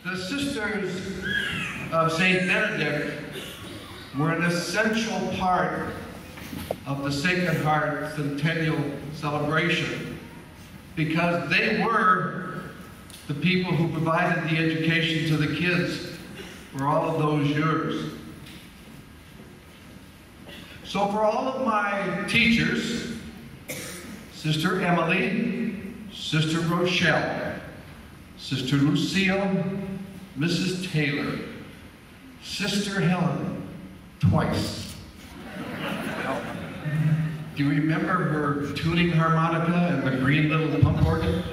The Sisters of St. Benedict were an essential part of the Sacred Heart Centennial celebration because they were the people who provided the education to the kids for all of those years. So for all of my teachers, Sister Emily, Sister Rochelle, Sister Lucille, Mrs. Taylor, Sister Helen, twice. Do you remember her tuning harmonica and the green little pump organ?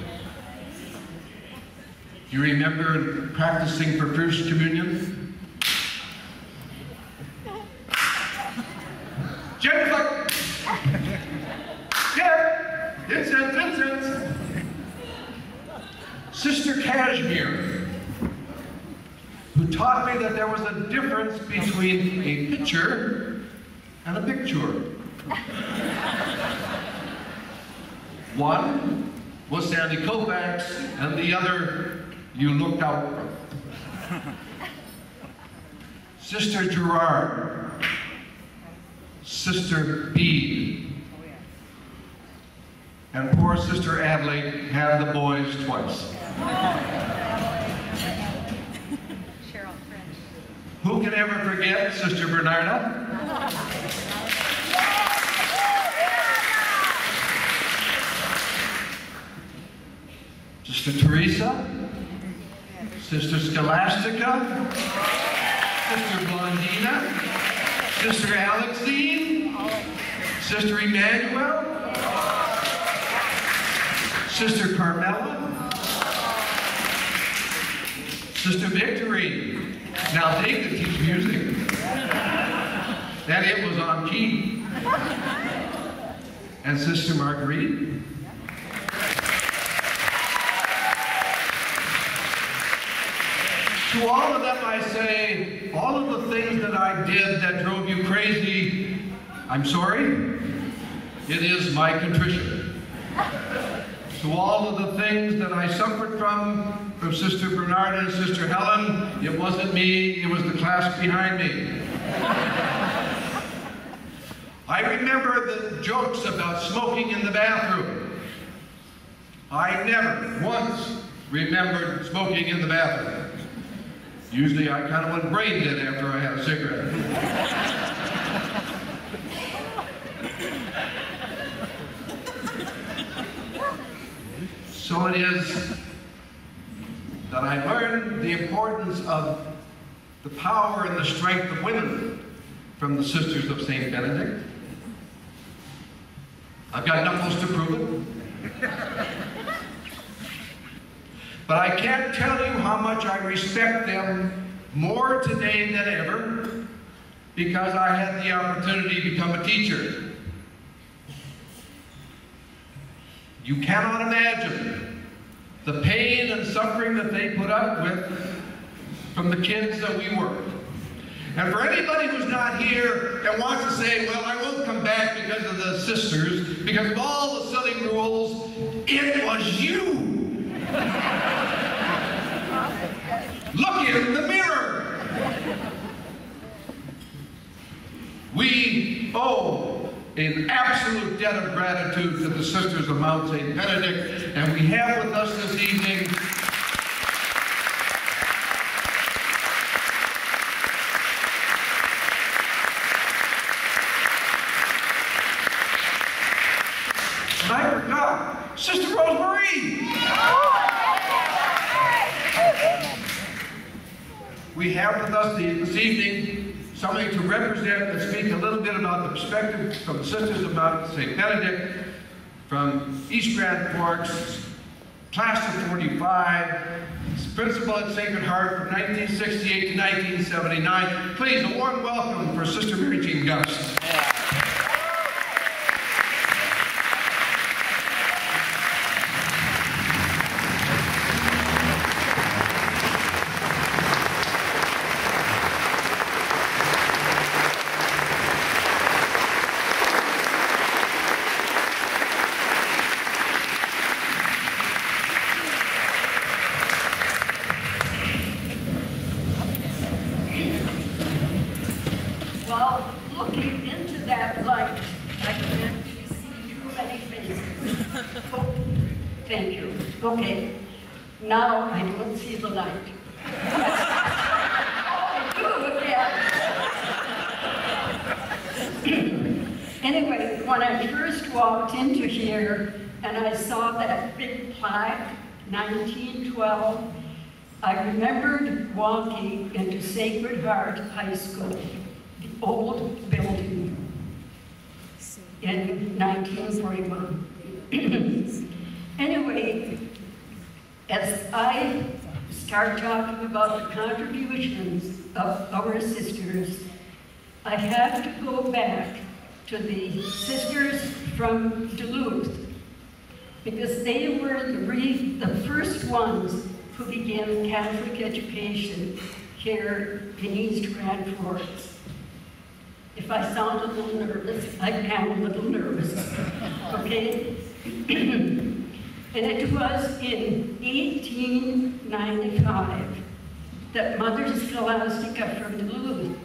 Do you remember practicing for First Communion? Jennifer! Yeah! Incense, incense! Sister Cashmere, who taught me that there was a difference between a picture and a picture. One was Sandy Koufax, and the other you looked out from. Sister Gerard, Sister Bede, and poor Sister Adley had the boys twice. Who can ever forget Sister Bernarda? Sister Teresa, Sister Scholastica, Sister Blondina, Sister Alexine, Sister Emmanuel, Sister Carmela, Sister Victorine. Now they could teach music. That it was on key. And Sister Marguerite. To all of them I say, all of the things that I did that drove you crazy, I'm sorry. It is my contrition. To all of the things that I suffered from Sister Bernarda and Sister Helen, it wasn't me, it was the class behind me. I remember the jokes about smoking in the bathroom. I never once remembered smoking in the bathroom. Usually I kind of went brain dead after I had a cigarette. So it is that I learned the importance of the power and the strength of women from the Sisters of St. Benedict. I've got knuckles to prove it. But I can't tell you how much I respect them more today than ever because I had the opportunity to become a teacher. You cannot imagine the pain and suffering that they put up with from the kids that we worked. And for anybody who's not here and wants to say, well, I won't come back because of the sisters, because of all the silly rules, it was you. Look in the mirror. We owe an absolute debt of gratitude to the Sisters of Mount St. Benedict, and we have with us this evening and I forgot, Sister Rosemary. We have with us this evening somebody to represent and speak a little bit about the perspective from the Sisters of Mount St. Benedict, from East Grand Forks, class of 45, principal at Sacred Heart from 1968 to 1979. Please, a warm welcome for Sister Mary Jean Gust. while looking into that light, I can actually see too many faces. Oh, thank you. Okay, now I don't see the light. Oh, I do again. Anyway, when I first walked into here and I saw that big plaque, 1912, I remembered walking into Sacred Heart High School, the old building, in 1941. Anyway, as I start talking about the contributions of our sisters, I have to go back to the sisters from Duluth, because they were the first ones who began Catholic education here in East Grand Forks. If I sound a little nervous, I am a little nervous, okay? And it was in 1895 that Mother Scholastica from Duluth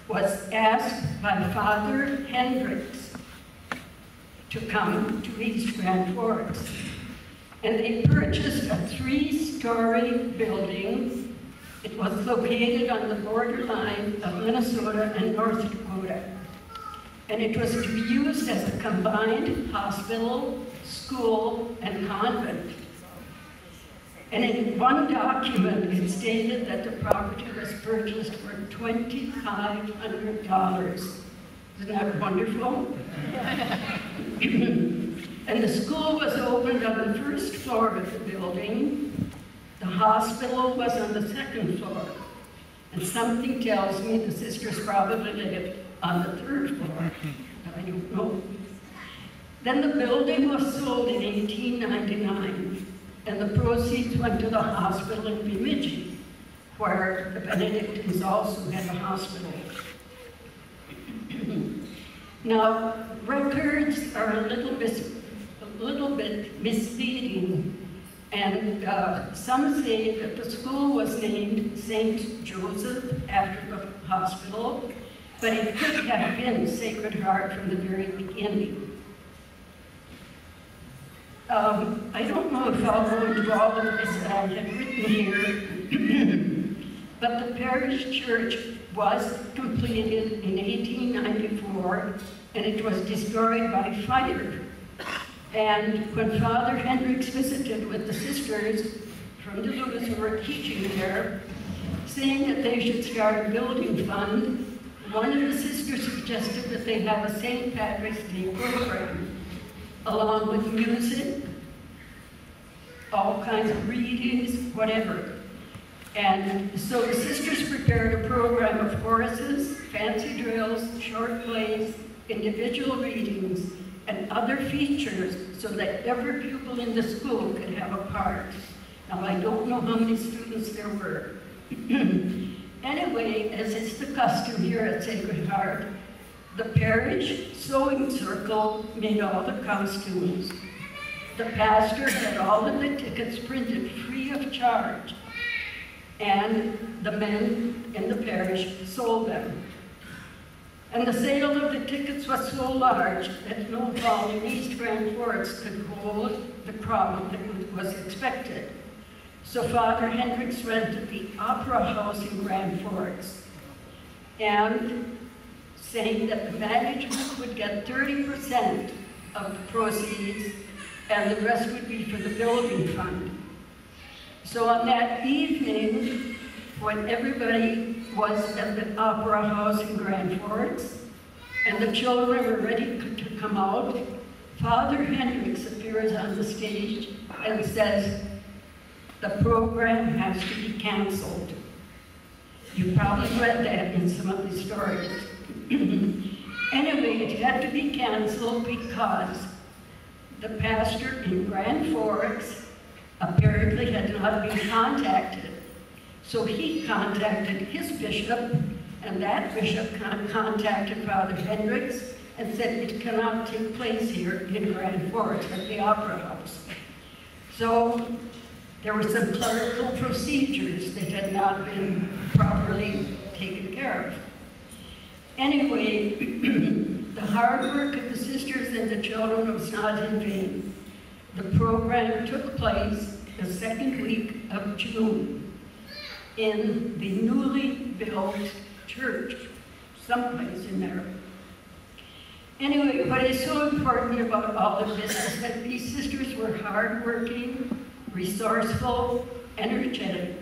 was asked by Father Hendricks to come to East Grand Forks. And they purchased a 3-story building. It was located on the borderline of Minnesota and North Dakota. And it was to be used as a combined hospital, school, and convent. And in one document, it stated that the property was purchased for $2,500. Isn't that wonderful? And the school was opened on the first floor of the building. The hospital was on the second floor. And something tells me the sisters probably lived on the third floor. I don't know. Then the building was sold in 1899, and the proceeds went to the hospital in Bemidji, where the Benedictines also had a hospital. Now, records are a little bit misleading, and some say that the school was named St. Joseph after the hospital, but it could have been Sacred Heart from the very beginning. I don't know if I'll go into all of this that I have written here, but the parish church was completed in 1894, and it was destroyed by fire. And when Father Hendricks visited with the sisters from Duluth who were teaching there, saying that they should start a building fund, one of the sisters suggested that they have a St. Patrick's Day program, along with music, all kinds of readings, whatever. And so the sisters prepared a program of choruses, fancy drills, short plays, individual readings, and other features so that every pupil in the school could have a part. Now, I don't know how many students there were. Anyway, as is the custom here at Sacred Heart, the parish sewing circle made all the costumes. The pastor had all of the tickets printed free of charge, and the men in the parish sold them. And the sale of the tickets was so large that no hall in East Grand Forks could hold the crowd that was expected. So Father Hendricks rented the Opera House in Grand Forks, and saying that the management would get 30% of the proceeds and the rest would be for the building fund. So on that evening, when everybody was at the Opera House in Grand Forks and the children were ready to come out, Father Hendricks appears on the stage and says, "The program has to be canceled." You probably read that in some of the stories. Anyway, it had to be canceled because the pastor in Grand Forks apparently had not been contacted. So he contacted his bishop, and that bishop contacted Father Hendricks and said it cannot take place here in Grand Forks at the Opera House. So there were some clerical procedures that had not been properly taken care of. Anyway, the hard work of the sisters and the children was not in vain. The program took place the second week of June in the newly built church, someplace in there. Anyway, what is so important about all of this is that these sisters were hardworking, resourceful, energetic,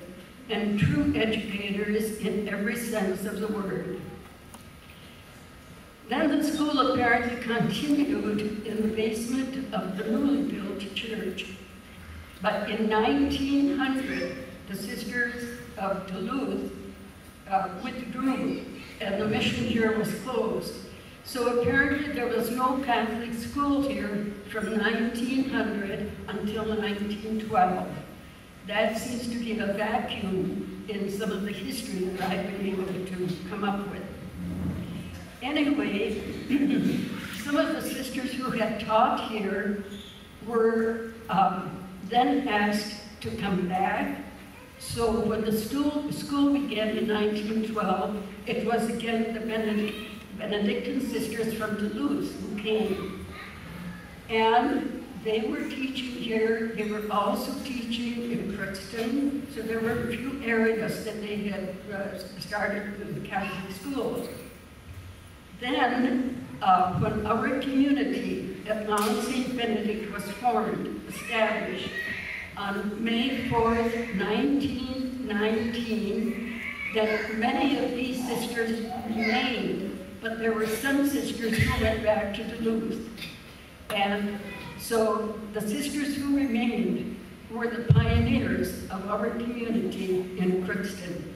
and true educators in every sense of the word. Then the school apparently continued in the basement of the newly built church. But in 1900, the Sisters of Duluth withdrew, and the mission here was closed. So apparently there was no Catholic school here from 1900 until 1912. That seems to be a vacuum in some of the history that I've been able to come up with. Anyway, some of the sisters who had taught here were then asked to come back. So when the school began in 1912, it was again the Benedictine sisters from Duluth who came. And they were teaching here. They were also teaching in Crookston. So there were a few areas that they had started with Catholic schools. Then, when our community at Mount St. Benedict was formed, established, on May 4th, 1919, that many of these sisters remained, but there were some sisters who went back to Duluth. And so the sisters who remained were the pioneers of our community in Crookston.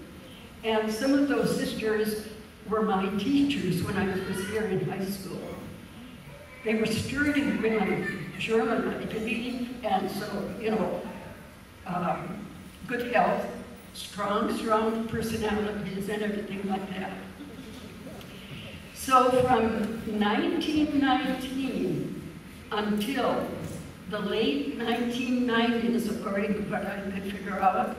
And some of those sisters were my teachers when I was here in high school. They were sturdy women, German, I believe, and so, you know, good health, strong personalities, and everything like that. So from 1919 until the late 1990s, according to what I could figure out,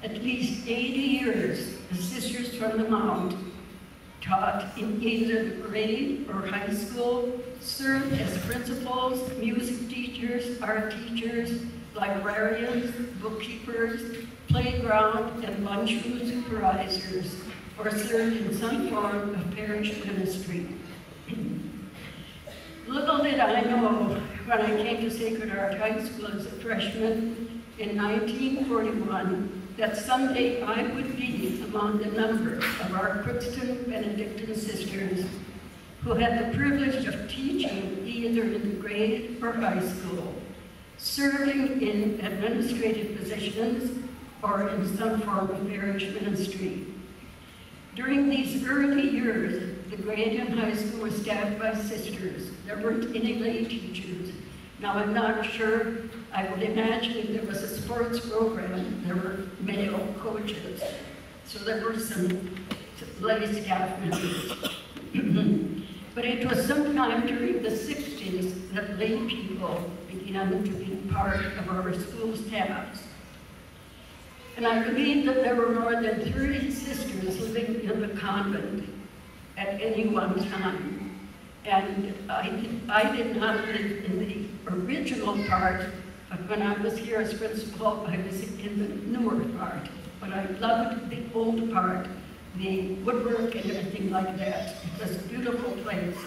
at least 80 years, the sisters from the Mount taught in either the grade or high school, served as principals, music teachers, art teachers, librarians, bookkeepers, playground and lunchroom supervisors, or served in some form of parish ministry. Little did I know when I came to Sacred Heart High School as a freshman in 1941 that someday I would be among the number of our Crookston Benedictine sisters who had the privilege of teaching either in the grade or high school, serving in administrative positions or in some form of parish ministry. During these early years, the grade and high school were staffed by sisters. There weren't any lay teachers. Now, I'm not sure. I would imagine if there was a sports program, there were male coaches. So there were some lay staff members. But it was sometime during the 60s that lay people began to be part of our school staffs. And I believe that there were more than 30 sisters living in the convent at any one time. And I did not live in the original part, but when I was here as principal, I was in the newer part. But I loved the old part, the woodwork and everything like that. It was a beautiful place.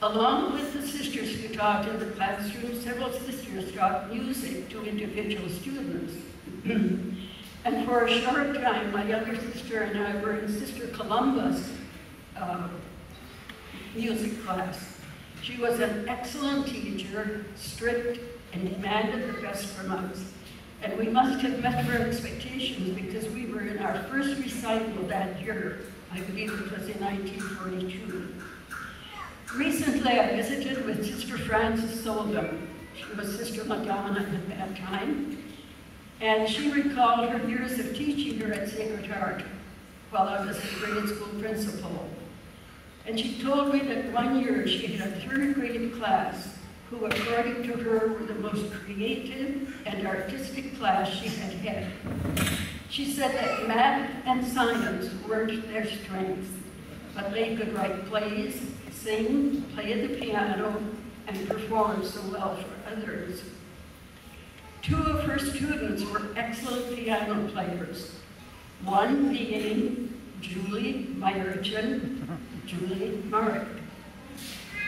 Along with the sisters who taught in the classroom, several sisters taught music to individual students. And for a short time, my younger sister and I were in Sister Columba's music class. She was an excellent teacher, strict, and demanded the best from us. And we must have met her expectations because we were in our first recital that year. I believe it was in 1942. Recently, I visited with Sister Frances Sullivan. She was Sister Madonna at that time. And she recalled her years of teaching her at Sacred Heart while I was the grade school principal. And she told me that one year she had a third grade class who, according to her, were the most creative and artistic class she had had. She said that math and science weren't their strengths. but they could write plays, sing, play the piano, and perform so well for others. Two of her students were excellent piano players, one being Julie Marek.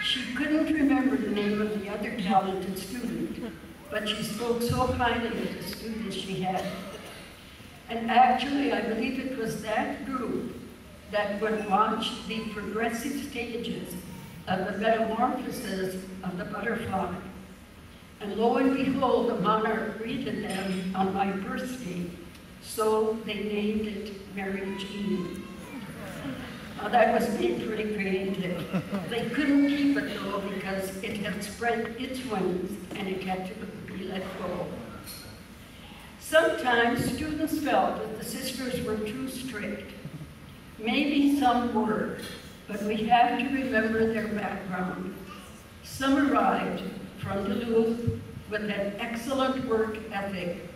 She couldn't remember the name of the other talented student, but she spoke so highly of the students she had. And actually, I believe it was that group that would watch the progressive stages of the metamorphosis of the butterfly. And lo and behold, the monarch greeted them on my birthday, so they named it Mary Jean. Now that was being pretty creative. They couldn't keep it though because it had spread its wings and it had to be let go. Sometimes students felt that the sisters were too strict. Maybe some were, but we have to remember their background. Some arrived from Duluth with an excellent work ethic,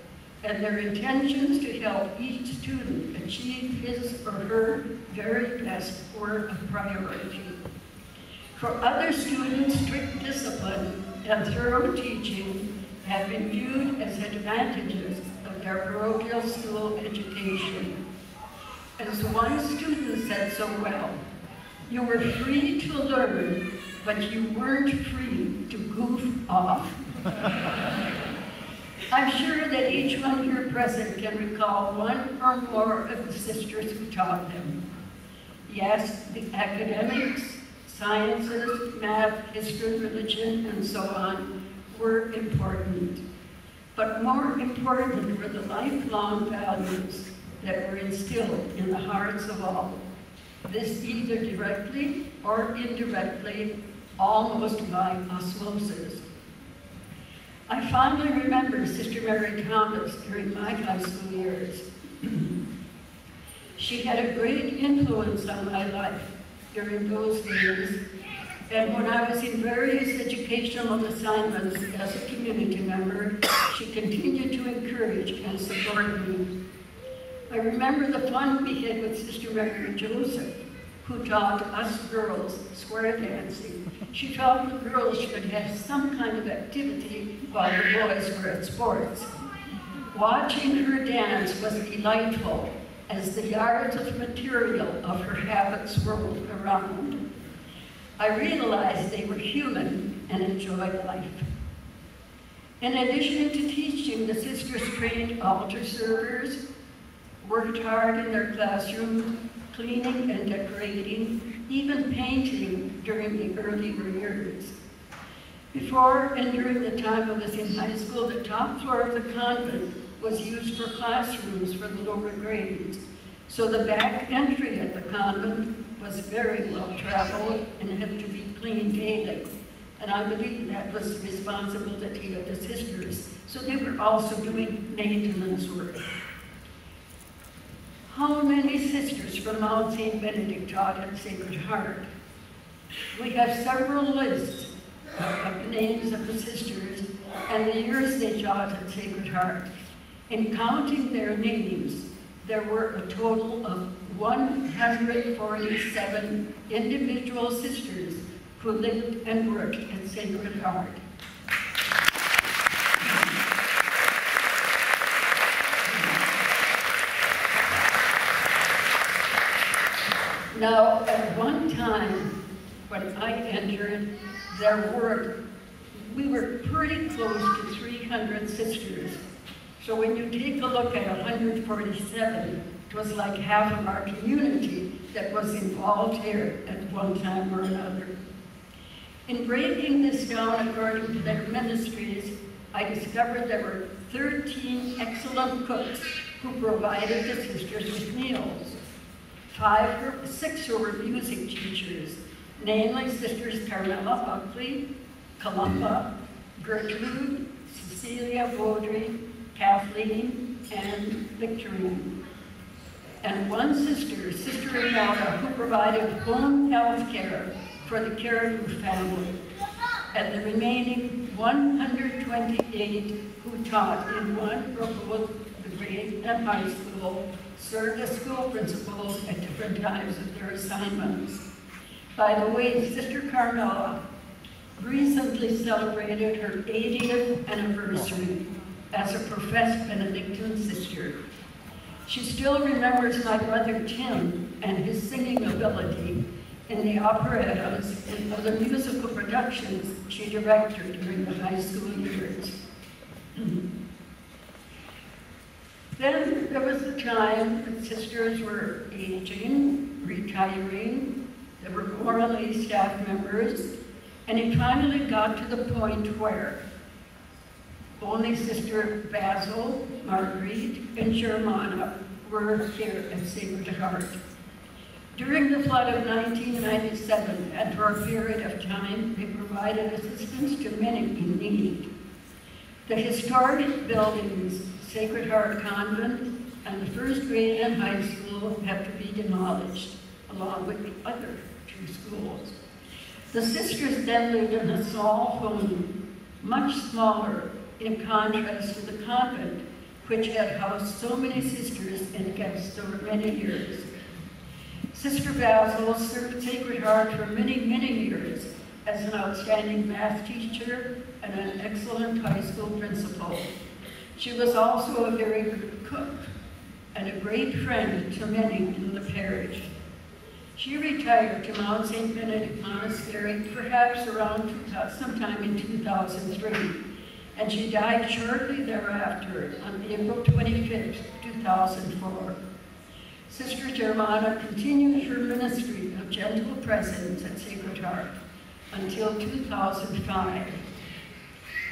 and their intentions to help each student achieve his or her very best were a priority. For other students, strict discipline and thorough teaching have been viewed as advantages of their parochial school education. As one student said so well, you were free to learn, but you weren't free to goof off. I'm sure that each one here present can recall one or more of the sisters who taught them. Yes, the academics, sciences, math, history, religion, and so on were important. But more important were the lifelong values that were instilled in the hearts of all. This either directly or indirectly, almost by osmosis. I fondly remember Sister Mary Thomas during my high school years. She had a great influence on my life during those days, and when I was in various educational assignments as a community member, she continued to encourage and support me. I remember the fun we had with Sister Mary Joseph, who taught us girls square dancing. She felt the girls should have some kind of activity while the boys were at sports. Watching her dance was delightful as the yards of material of her habits rolled around. I realized they were human and enjoyed life. In addition to teaching, the sisters trained altar servers, worked hard in their classrooms, cleaning and decorating, even painting during the earlier years. Before and during the time I was in high school, the top floor of the convent was used for classrooms for the lower grades. So the back entry at the convent was very well traveled and had to be cleaned daily. And I believe that was the responsibility of the sisters. So they were also doing maintenance work. How many sisters from Mount St. Benedict taught at Sacred Heart? We have several lists of the names of the sisters and the years they taught at Sacred Heart. In counting their names, there were a total of 147 individual sisters who lived and worked at Sacred Heart. Now, at one time, when I entered, we were pretty close to 300 sisters. So when you take a look at 147, it was like half of our community that was involved here at one time or another. In breaking this down according to their ministries, I discovered there were 13 excellent cooks who provided the sisters with meals. 6 who were music teachers, namely Sisters Carmela Buckley, Columba, Gertrude, Cecilia Baudry, Kathleen, and Victorine. And one sister, Sister Imelda, who provided home health care for the Caribou family, and the remaining 128 who taught in one or both the grade and high school served as school principals at different times of their assignments. By the way, Sister Carmela recently celebrated her 80th anniversary as a professed Benedictine sister. She still remembers my brother Tim and his singing ability in the operettas and other musical productions she directed during the high school years. Then there was the time that sisters were aging, retiring, there were more lay staff members, and it finally got to the point where only Sister Basil, Marguerite, and Germana were here at Sacred Heart. During the flood of 1997, and for a period of time, they provided assistance to many in need. The historic buildings, Sacred Heart Convent and the first grade and high school, have to be demolished, along with the other two schools. The sisters then lived in a small home, much smaller in contrast to the convent, which had housed so many sisters and guests over many years. Sister Basil served Sacred Heart for many, many years as an outstanding math teacher and an excellent high school principal. She was also a very good cook and a great friend to many in the parish. She retired to Mount St. Benedict Monastery perhaps around sometime in 2003, and she died shortly thereafter on April 25th, 2004. Sister Germana continued her ministry of gentle presence at Sacred Heart until 2005.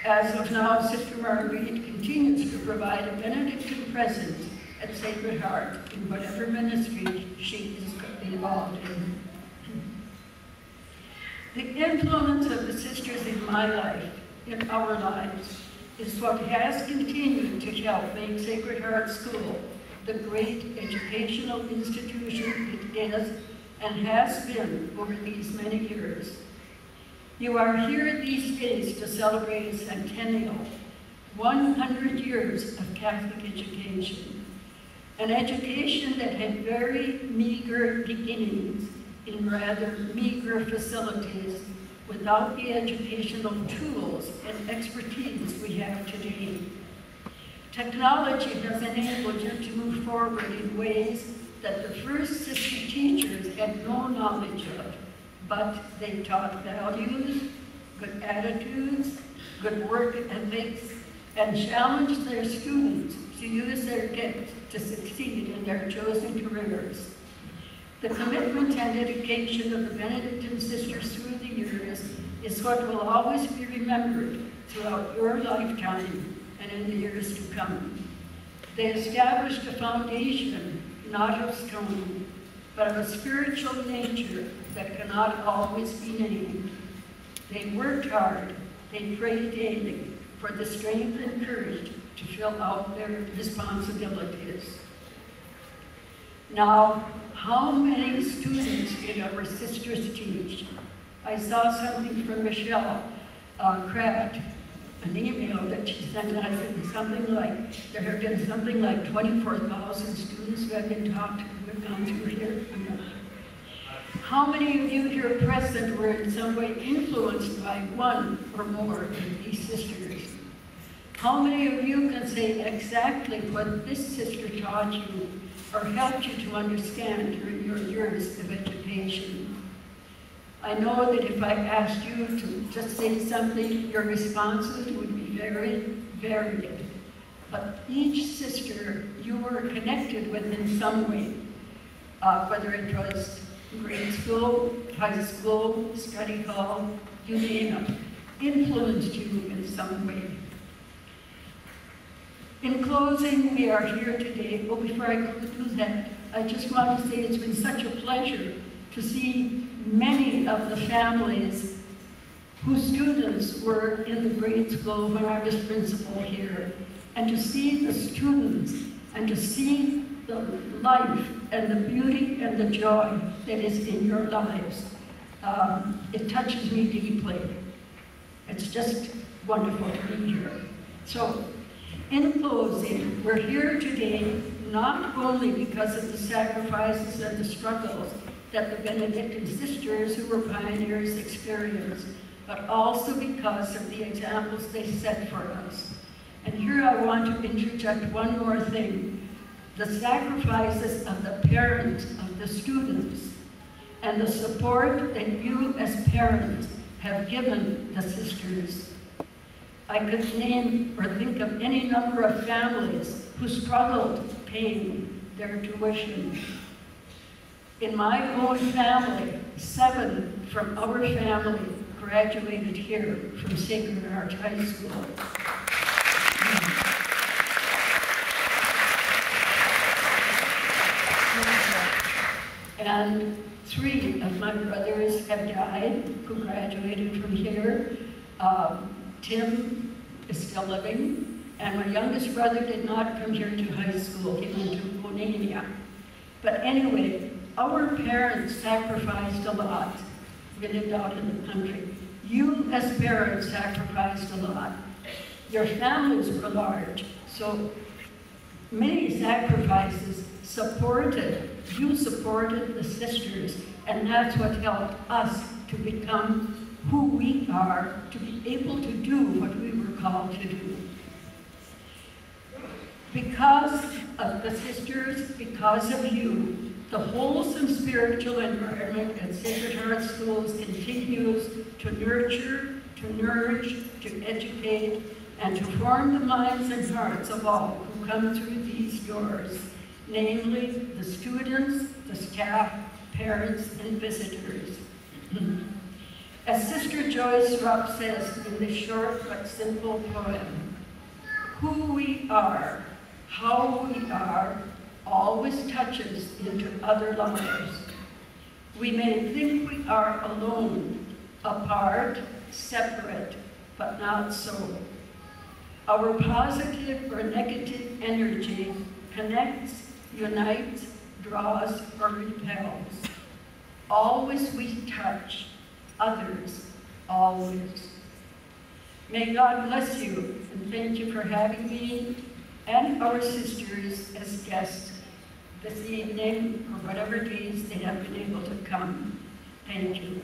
As of now, Sister Marguerite continues to provide a Benedictine presence at Sacred Heart in whatever ministry she is involved in. The influence of the sisters in my life, in our lives, is what has continued to help make Sacred Heart School the great educational institution it is and has been over these many years. You are here these days to celebrate a centennial, 100 years of Catholic education, an education that had very meager beginnings in rather meager facilities without the educational tools and expertise we have today. Technology has enabled you to move forward in ways that the first sister teachers had no knowledge of, but they taught values, good attitudes, good work ethics, and challenged their students to use their gifts to succeed in their chosen careers. The commitment and dedication of the Benedictine sisters through the years is what will always be remembered throughout your lifetime and in the years to come. They established a foundation, not of stone, but of a spiritual nature that cannot always be named. They worked hard, they prayed daily for the strength and courage to fill out their responsibilities. Now, how many students did our sisters teach? I saw something from Michelle Kraft, an email that she sent, and I said something like, there have been something like 24,000 students who have been taught, who have gone through here. How many of you here present were in some way influenced by one or more of these sisters? How many of you can say exactly what this sister taught you or helped you to understand during your years of education? I know that if I asked you to just say something, your responses would be very varied. But each sister you were connected with in some way, whether it was grade school, high school, study hall, you name it, influenced you in some way. In closing, we are here today. Well, before I go do that, I just want to say it's been such a pleasure to see many of the families whose students were in the grade school when I was principal here, and to see the students and to see the life and the beauty and the joy that is in your lives. It touches me deeply. It's just wonderful to be here. So, in closing, we're here today not only because of the sacrifices and the struggles that the Benedictine sisters who were pioneers experienced, but also because of the examples they set for us. And here I want to interject one more thing. The sacrifices of the parents of the students and the support that you as parents have given the sisters. I could name or think of any number of families who struggled paying their tuition. In my own family, 7 from our family graduated here from Sacred Heart High School. And 3 of my brothers have died who graduated from here. Tim is still living, and my youngest brother did not come here to high school. He went to Bonania. But anyway, our parents sacrificed a lot. We lived out in the country. You as parents sacrificed a lot. Your families were large, so many sacrifices you supported the sisters, and that's what helped us to become who we are, to be able to do what we were called to do. Because of the sisters, because of you, the wholesome spiritual environment at Sacred Heart Schools continues to nurture, to nourish, to educate, and to form the minds and hearts of all who come through these doors, namely the students, the staff, parents, and visitors. As Sister Joyce Rupp says in this short but simple poem, who we are, how we are, always touches into other lives. We may think we are alone, apart, separate, but not so. Our positive or negative energy connects, unites, draws, or repels. Always we touch, others, always. May God bless you, and thank you for having me and our sisters as guests this evening, or whatever days they have been able to come. Thank you.